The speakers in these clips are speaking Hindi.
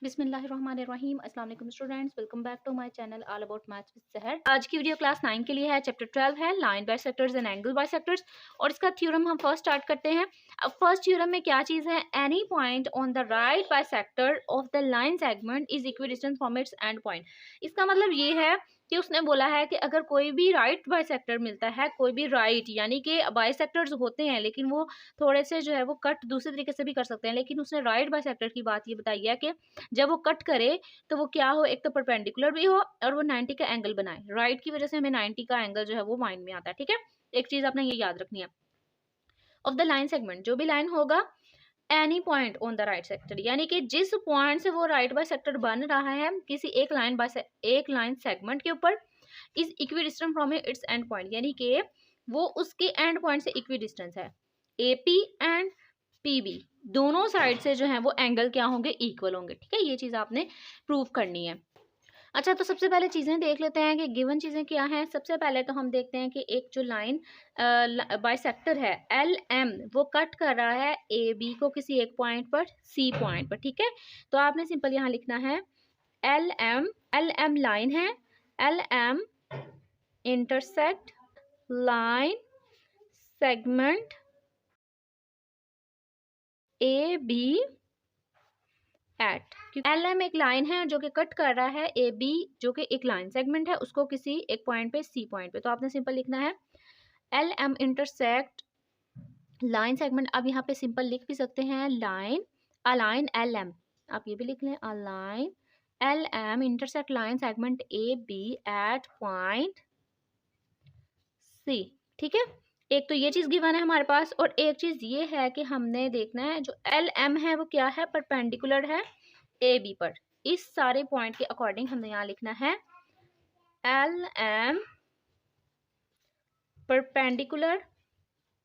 बिस्मिल्लाहिर्रहमानिर्रहीम। अस्सलाम वालेकुम students, welcome back to my channel all about maths with Sahar. आज की वीडियो क्लास 9 के लिए है। चैप्टर 12 है line bisectors and angle bisectors और इसका थ्योरम हम फर्स्ट स्टार्ट करते हैं। अब फर्स्ट थ्योरम में क्या चीज़ है, any point on the right bisector of the line segment is equidistant from its and point. इसका मतलब ये है कि उसने बोला है कि अगर कोई भी राइट बाइसेक्टर मिलता है, कोई भी राइट यानी कि बाइसेक्टर्स होते हैं लेकिन वो थोड़े से जो है वो कट दूसरे तरीके से भी कर सकते हैं, लेकिन उसने राइट बाइसेक्टर की बात ये बताई है कि जब वो कट करे तो वो क्या हो, एक तो परपेंडिकुलर भी हो और वो 90 का एंगल बनाए। राइट की वजह से हमें 90 का एंगल जो है वो माइंड में आता है। ठीक है, एक चीज आपने ये याद रखनी है, ऑफ द लाइन सेगमेंट, जो भी लाइन होगा any point on the right sector, यानी कि जिस पॉइंट से वो राइट बाय सेक्टर बन रहा है किसी एक लाइन सेगमेंट के ऊपर, is equidistant from its and point, यानी कि वो उसके एंड पॉइंट से इक्विडिस्टेंस है। एपी एंड पीबी दोनों साइड से जो है वो एंगल क्या होंगे, इक्वल होंगे। ठीक है, ये चीज आपने प्रूव करनी है। अच्छा, तो सबसे पहले चीजें देख लेते हैं कि गिवन चीजें क्या हैं। सबसे पहले तो हम देखते हैं कि एक जो लाइन बाइसेक्टर है एल एम, वो कट कर रहा है ए बी को किसी एक पॉइंट पर, सी पॉइंट पर। ठीक है, तो आपने सिंपल यहाँ लिखना है एल एम लाइन है, L M intersect line segment A B at, क्योंकि एल एम एक लाइन है जो कि कट कर रहा है ए बी जो कि एक लाइन सेगमेंट है उसको किसी एक पॉइंट पे, सी पॉइंट पे। तो आपने सिंपल लिखना है L M intersect line segment. अब यहाँ पे सिंपल लिख भी सकते हैं लाइन अलाइन एल एम, आप ये भी लिख लें a line L M intersect line segment A B at point C. ठीक है, एक तो ये चीज गिवन है हमारे पास, और एक चीज ये है कि हमने देखना है जो एल एम है वो क्या है, परपेंडिकुलर है ए बी पर। इस सारे पॉइंट के अकॉर्डिंग हमने यहाँ लिखना है L M perpendicular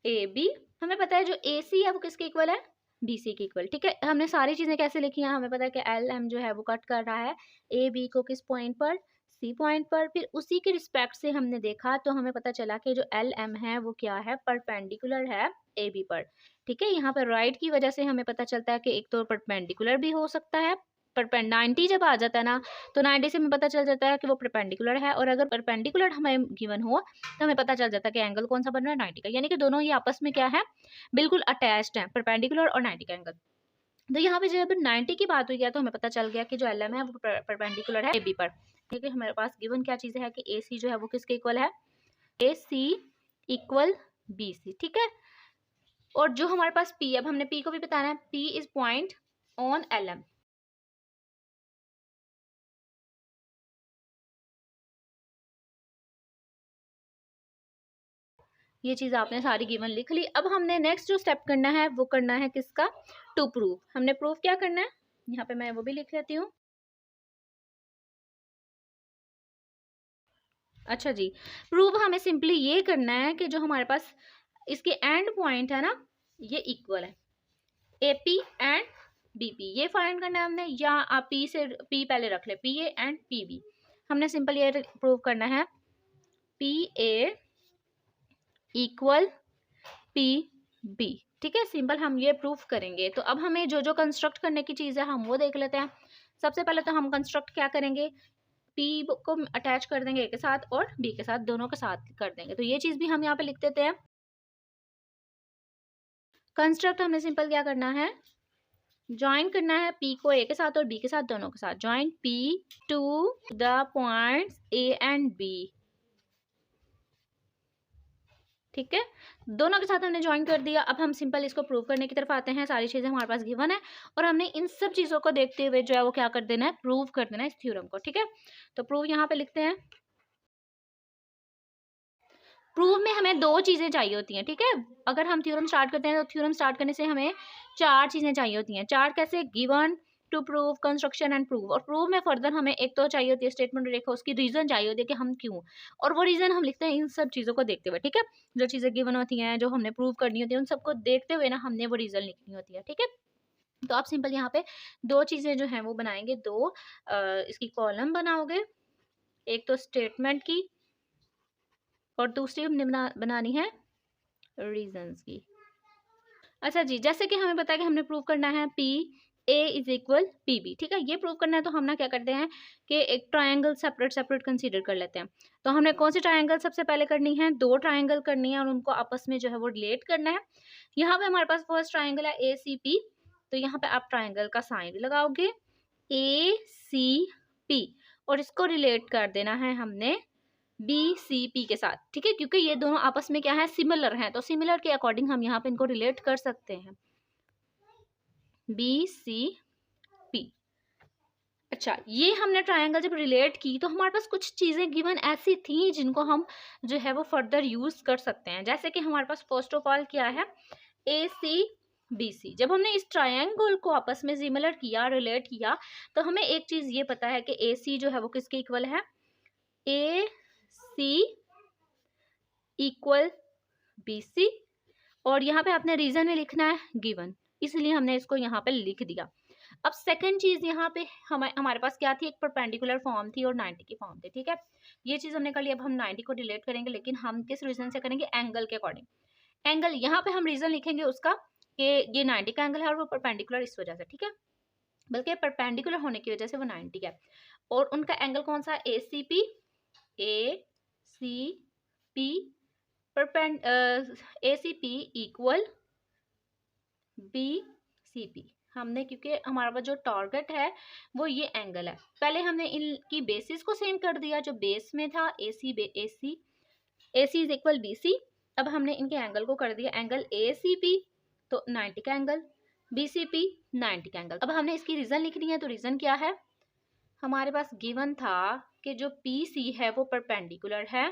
A B. हमें पता है जो ए सी है वो किसके इक्वल है, बी सी के इक्वल। ठीक है, हमने सारी चीजें कैसे लिखी हैं, हमें पता है कि एल एम जो है वो कट कर रहा है ए बी को किस पॉइंट पर, सी पॉइंट पर। फिर उसी के रिस्पेक्ट से हमने देखा तो हमें पता चला कि जो एल एम है वो क्या है, परपेंडिकुलर है ए बी पर। ठीक है, यहाँ पर राइट की वजह से हमें पता चलता है कि एक तो परपेंडिकुलर भी हो सकता है, 90 जब आ जाता है ना तो 90 से हमें पता चल जाता है कि वो परपेंडिकुलर है, और अगर परपेंडिकुलर हमें गिवन हो तो हमें पता चल जाता है कि एंगल कौन सा बन रहा है, 90 का, यानी कि दोनों ये आपस में क्या है, बिल्कुल अटैच्ड है, परपेंडिकुलर और 90 का एंगल। तो यहाँ पे जब 90 की बात हुई है तो हमें पता चल गया कि जो एल एम है वो परपेंडिकुलर है ए बी पर। ठीक है, हमारे पास गिवन क्या चीज़ है कि ए सी जो है वो किसके इक्वल है, ए सी इक्वल बी सी। ठीक है, और जो हमारे पास पी, अब हमने पी को भी बताना है, P is point on L M. ये चीज़ आपने सारी गिवन लिख ली। अब हमने नेक्स्ट जो स्टेप करना है वो करना है किसका, टू प्रूव। हमने प्रूव क्या करना है, यहाँ पे मैं वो भी लिख लेती हूँ। अच्छा जी, प्रूव हमें सिंपली ये करना है कि जो हमारे पास इसके एंड पॉइंट है ना ये इक्वल है, एपी एंड बीपी, ये फाइंड करना है हमने। या आप पी से पी पहले रख ले, P A and P B. हमने सिंपल ये प्रूव करना है P A equal P B. ठीक है, सिंपल हम ये प्रूफ करेंगे। तो अब हमें जो जो कंस्ट्रक्ट करने की चीज़ है हम वो देख लेते हैं। सबसे पहले तो हम कंस्ट्रक्ट क्या करेंगे, पी को अटैच कर देंगे ए के साथ और बी के साथ, दोनों के साथ कर देंगे। तो ये चीज़ भी हम यहाँ पे लिख देते हैं। कंस्ट्रक्ट हमने सिंपल क्या करना है, ज्वाइन करना है पी को ए के साथ और बी के साथ, दोनों के साथ। Join P to the points A and B. ठीक है, दोनों के साथ हमने ज्वाइन कर दिया। अब हम सिंपल इसको प्रूव करने की तरफ आते हैं। सारी चीजें हमारे पास गिवन है और हमने इन सब चीजों को देखते हुए जो है वो क्या कर देना है, प्रूव कर देना है इस थ्योरम को। ठीक है, तो प्रूव यहाँ पे लिखते हैं। प्रूव में हमें दो चीजें चाहिए होती हैं। ठीक है, अगर हम थ्योरम स्टार्ट करते हैं तो थ्योरम स्टार्ट करने से हमें चार चीजें चाहिए होती हैं। चार कैसे, given, to prove, construction and prove. और प्रूव में फर्दर हमें एक तो चाहिए होती है स्टेटमेंट रेखा, उसकी रीजन चाहिए होती है कि हम क्यों, और वो रीजन हम लिखते हैं इन सब चीजों को देखते हुए। ठीक है, जो चीजें गिवन होती हैं, जो हमने प्रूव करनी होती है, उन सबको देखते हुए ना हमने वो रीजन लिखनी होती है। ठीक है, तो आप सिंपल यहाँ पे दो चीजें जो हैं वो बनाएंगे, दो इसकी कॉलम बनाओगे, एक तो स्टेटमेंट की और दूसरी हमने बनानी है रीजंस की। अच्छा जी, जैसे कि हमें पता है कि हमने प्रूव करना है P A is equal P B. ठीक है, ये प्रूव करना है तो हम ना क्या करते हैं कि एक ट्राइंगल सेपरेट सेपरेट कंसीडर कर लेते हैं। तो हमने कौन सी ट्राइंगल सबसे पहले करनी है, दो ट्राइंगल करनी है और उनको आपस में जो है वो रिलेट करना है। यहाँ पे हमारे पास फर्स्ट ट्राइंगल है ए सी पी, तो यहाँ पे आप ट्राइंगल का साइन लगाओगे ए सी पी और इसको रिलेट कर देना है हमने बी सी पी के साथ। ठीक है, क्योंकि ये दोनों आपस में क्या है, सिमिलर हैं, तो सिमिलर के अकॉर्डिंग हम यहाँ पे इनको रिलेट कर सकते हैं, बी सी पी। अच्छा, ये हमने ट्रायंगल जब रिलेट की तो हमारे पास कुछ चीज़ें गिवन ऐसी थी जिनको हम जो है वो फर्दर यूज़ कर सकते हैं। जैसे कि हमारे पास फर्स्ट ऑफ ऑल क्या है, ए सी बी सी। जब हमने इस ट्रायंगल को आपस में सिमिलर किया, रिलेट किया, तो हमें एक चीज़ ये पता है कि ए सी जो है वो किसके इक्वल है, ए सी इक्वल बी सी। और यहाँ पे आपने रीजन में लिखना है गिवन, इसलिए हमने इसको यहाँ पे लिख दिया। अब सेकंड चीज यहाँ पे हमारे पास क्या थी, एक परपेंडिकुलर फॉर्म थी और 90 की फॉर्म थी। ठीक है, ये चीज हमने कर ली। अब हम 90 को रिलेट करेंगे, लेकिन हम किस रीजन से करेंगे, एंगल के अकॉर्डिंग। एंगल यहाँ पे हम रीजन लिखेंगे उसका कि ये 90 का एंगल है और वो परपेंडिकुलर इस वजह से। ठीक है, बल्कि परपेंडिकुलर होने की वजह से वो 90 है। और उनका एंगल कौन सा है, A C P, A C P A C P equal B C P. हमने क्योंकि हमारा पास जो टारगेट है वो ये एंगल है, पहले हमने इनकी बेसिस को सेम कर दिया, जो बेस में था ए सी इज इक्वल बी सी। अब हमने इनके एंगल को कर दिया एंगल ए सी पी, तो 90 का एंगल, बी सी पी 90 का एंगल। अब हमने इसकी रीजन लिखनी है, तो रीजन क्या है, हमारे पास गिवन था कि जो पी सी है वो परपेंडिकुलर है,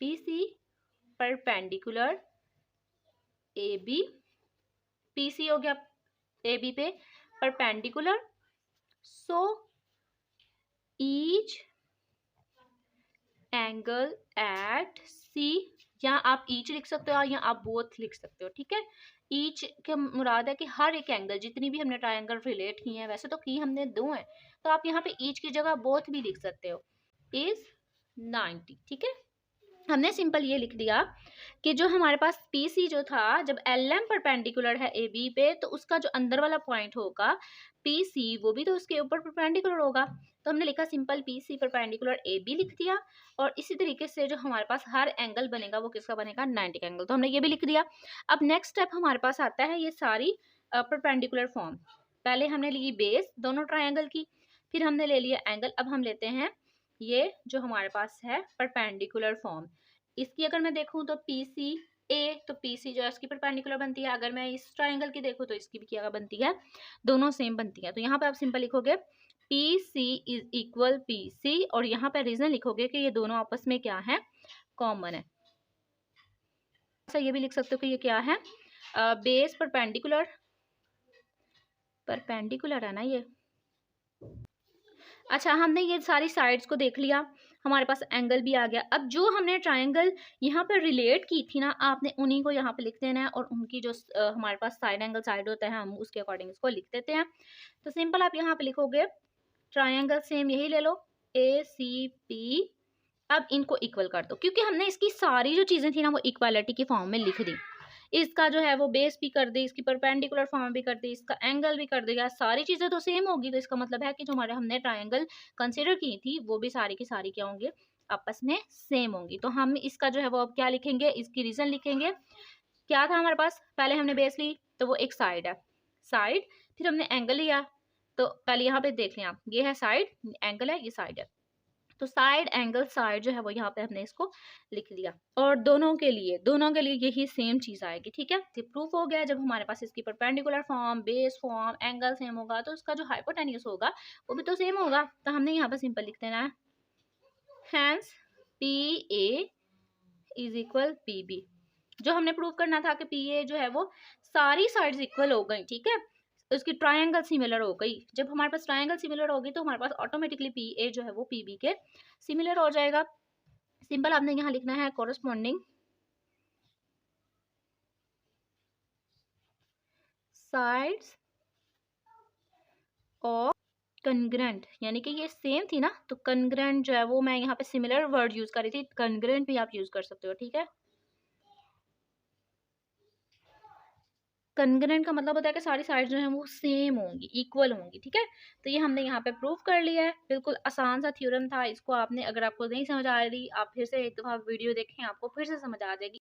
P C perpendicular A B, P C हो गया ए बी पे perpendicular, so each angle at C, यहाँ आप ईच लिख सकते हो या आप बोथ लिख सकते हो। ठीक है, ईच के मुराद है कि हर एक एंगल, जितनी भी हमने ट्रायंगल रिलेट की है, वैसे तो की हमने दो हैं, तो आप यहाँ पे ईच की जगह बोथ भी लिख सकते हो, इज 90। ठीक है, हमने सिंपल ये लिख दिया कि जो हमारे पास पी सी जो था, जब एल एम परपेंडिकुलर है ए बी पे, तो उसका जो अंदर वाला पॉइंट होगा पी सी, वो भी तो उसके ऊपर परपेंडिकुलर होगा। तो हमने लिखा simple P C perpendicular A B लिख दिया। और इसी तरीके से जो हमारे पास हर एंगल बनेगा वो किसका बनेगा, 90 का एंगल, तो हमने ये भी लिख दिया। अब नेक्स्ट स्टेप हमारे पास आता है ये सारी परपेंडिकुलर फॉर्म। पहले हमने ली बेस दोनों ट्राइंगल की, फिर हमने ले लिया एंगल। अब हम लेते हैं ये जो हमारे पास है परपेंडिकुलर फॉर्म। इसकी अगर मैं देखूं तो पी सी ए, तो पी सी जो है इसकी परपेंडिकुलर बनती है। अगर मैं इस ट्राइंगल की देखूं तो इसकी भी क्या बनती है, दोनों सेम बनती है। तो यहाँ पे आप सिंपल लिखोगे P C is equal P C, और यहाँ पे रीजन लिखोगे कि ये दोनों आपस में क्या है, कॉमन है। ये भी लिख सकते हो कि ये क्या है, बेस परपेंडिकुलर, परपेंडिकुलर है ना ये। अच्छा, हमने ये सारी साइड्स को देख लिया, हमारे पास एंगल भी आ गया। अब जो हमने ट्रायंगल यहाँ पर रिलेट की थी ना, आपने उन्हीं को यहाँ पे लिख देना है, और उनकी जो हमारे पास साइड एंगल साइड होता है, हम उसके अकॉर्डिंग इसको लिख देते हैं। तो सिंपल आप यहाँ पे लिखोगे ट्रायंगल सेम यही ले लो, ए सी पी। अब इनको इक्वल कर दो, क्योंकि हमने इसकी सारी जो चीज़ें थी ना वो इक्वालिटी की फॉर्म में लिख दी। इसका जो है वो बेस भी कर दी, इसकी परपेंडिकुलर फॉर्म भी कर दी, इसका एंगल भी कर दिया, सारी चीज़ें तो सेम होगी। तो इसका मतलब है कि जो हमारे हमने ट्रायंगल कंसिडर की थी वो भी सारी की सारी क्या होंगे, आपस में सेम होंगी। तो हम इसका जो है वो अब क्या लिखेंगे, इसकी रीजन लिखेंगे। क्या था हमारे पास, पहले हमने बेस ली तो वो एक साइड है, साइड, फिर हमने एंगल लिया, तो पहले यहाँ पे देख लिया, ये है साइड, एंगल है, ये साइड है। तो साइड एंगल साइड जो है वो यहाँ पे हमने इसको लिख दिया, और दोनों के लिए यही सेम चीज़ आएगी। ठीक है, तो प्रूफ हो गया। जब हमारे पास इसकी perpendicular form, base form, angle same होगा तो इसका जो हाइपोटेन्यूस होगा वो भी तो सेम होगा। तो हमने यहाँ पे सिंपल लिख देना है, hence P A is equal P B. जो हमने प्रूव करना था कि पी ए जो है वो सारी साइड्स इक्वल हो गई। ठीक है, उसकी ट्रायंगल सिमिलर हो गई। जब हमारे पास ट्रायंगल सिमिलर होगी तो हमारे पास ऑटोमेटिकली पी ए जो है वो पी बी के सिमिलर हो जाएगा। सिंपल आपने यहाँ लिखना है कोरस्पॉन्डिंग साइड्स और कन्ग्रेंट, यानी कि ये सेम थी ना, तो कन्ग्रेंट जो है वो मैं यहाँ पे सिमिलर वर्ड यूज कर रही थी, कन्ग्रेंट भी आप यूज कर सकते हो। ठीक है, कॉन्ग्रुएंट का मतलब होता है कि सारी साइड जो है वो सेम होंगी, इक्वल होंगी, ठीक है। तो ये हमने यहाँ पे प्रूव कर लिया है। बिल्कुल आसान सा थ्योरम था। इसको आपने, अगर आपको नहीं समझ आ रही, आप फिर से एक दफ़ा वीडियो देखें, आपको फिर से समझ आ जाएगी।